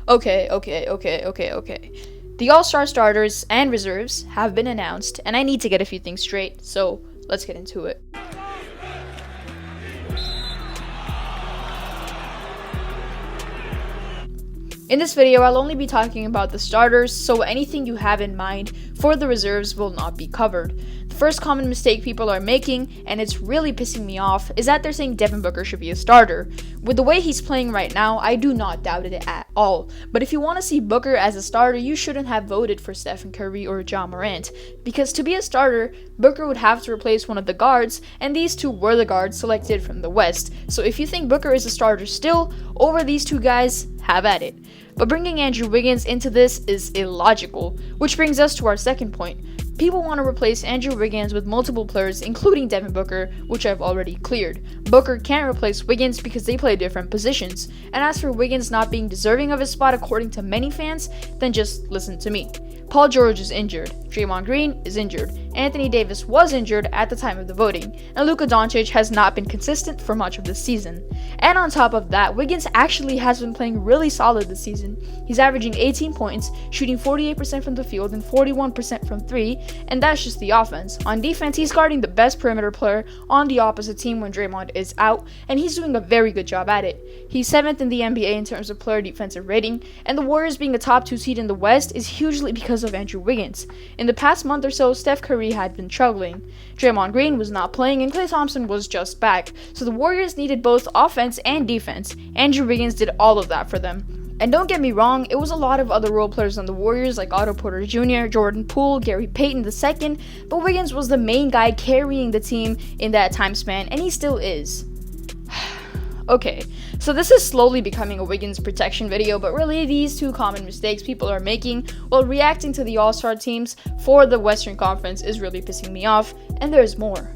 Okay. The All-Star starters and reserves have been announced, and I need to get a few things straight, so let's get into it. In this video, I'll only be talking about the starters, so anything you have in mind for the reserves will not be covered. The first common mistake people are making, and it's really pissing me off, is that they're saying Devin Booker should be a starter. With the way he's playing right now, I do not doubt it at all. But if you want to see Booker as a starter, you shouldn't have voted for Stephen Curry or Ja Morant. Because to be a starter, Booker would have to replace one of the guards, and these two were the guards selected from the West. So if you think Booker is a starter still, over these two guys, have at it. But bringing Andrew Wiggins into this is illogical, which brings us to our second point. People want to replace Andrew Wiggins with multiple players, including Devin Booker, which I've already cleared. Booker can't replace Wiggins because they play different positions. And as for Wiggins not being deserving of his spot according to many fans, then just listen to me. Paul George is injured, Draymond Green is injured, Anthony Davis was injured at the time of the voting, and Luka Doncic has not been consistent for much of this season. And on top of that, Wiggins actually has been playing really solid this season. He's averaging 18 points, shooting 48% from the field and 41% from 3, and that's just the offense. On defense, he's guarding the best perimeter player on the opposite team when Draymond is out, and he's doing a very good job at it. He's 7th in the NBA in terms of player defensive rating, and the Warriors being a top 2 seed in the West is hugely because of Andrew Wiggins. In the past month or so, Steph Curry had been struggling. Draymond Green was not playing and Klay Thompson was just back, so the Warriors needed both offense and defense. Andrew Wiggins did all of that for them. And don't get me wrong, it was a lot of other role players on the Warriors like Otto Porter Jr., Jordan Poole, Gary Payton II, but Wiggins was the main guy carrying the team in that time span, and he still is. Okay, so this is slowly becoming a Wiggins protection video, but really these two common mistakes people are making while reacting to the All-Star teams for the Western Conference is really pissing me off, and there's more.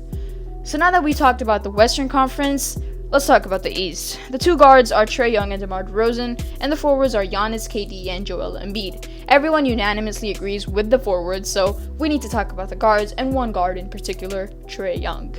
So now that we talked about the Western Conference, let's talk about the East. The two guards are Trae Young and DeMar DeRozan, and the forwards are Giannis, KD, and Joel Embiid. Everyone unanimously agrees with the forwards, so we need to talk about the guards, and one guard in particular, Trae Young.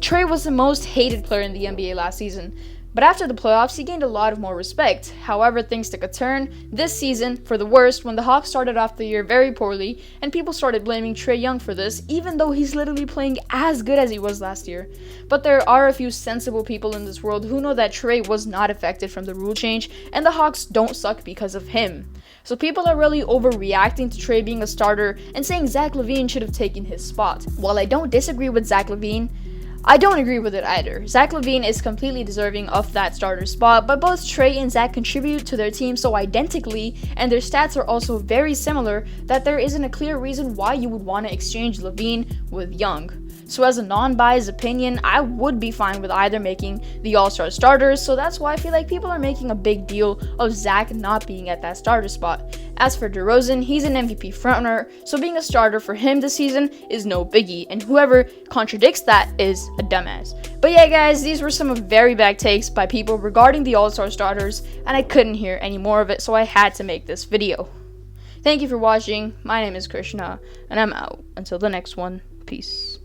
Trae was the most hated player in the NBA last season, but after the playoffs, he gained a lot of more respect. However, things took a turn this season for the worst when the Hawks started off the year very poorly, and people started blaming Trae Young for this, even though he's literally playing as good as he was last year. But there are a few sensible people in this world who know that Trae was not affected from the rule change, and the Hawks don't suck because of him. So people are really overreacting to Trae being a starter and saying Zach LaVine should have taken his spot. While I don't disagree with Zach LaVine, I don't agree with it either. Zach LaVine is completely deserving of that starter spot, but both Trae and Zach contribute to their team so identically, and their stats are also very similar, that there isn't a clear reason why you would want to exchange LaVine with Young. So as a non-biased opinion, I would be fine with either making the All-Star starters, so that's why I feel like people are making a big deal of Zach not being at that starter spot. As for DeRozan, he's an MVP frontrunner, so being a starter for him this season is no biggie, and whoever contradicts that is a dumbass. But yeah guys, these were some very bad takes by people regarding the All-Star starters, and I couldn't hear any more of it, so I had to make this video. Thank you for watching, my name is Krishna, and I'm out. Until the next one, peace.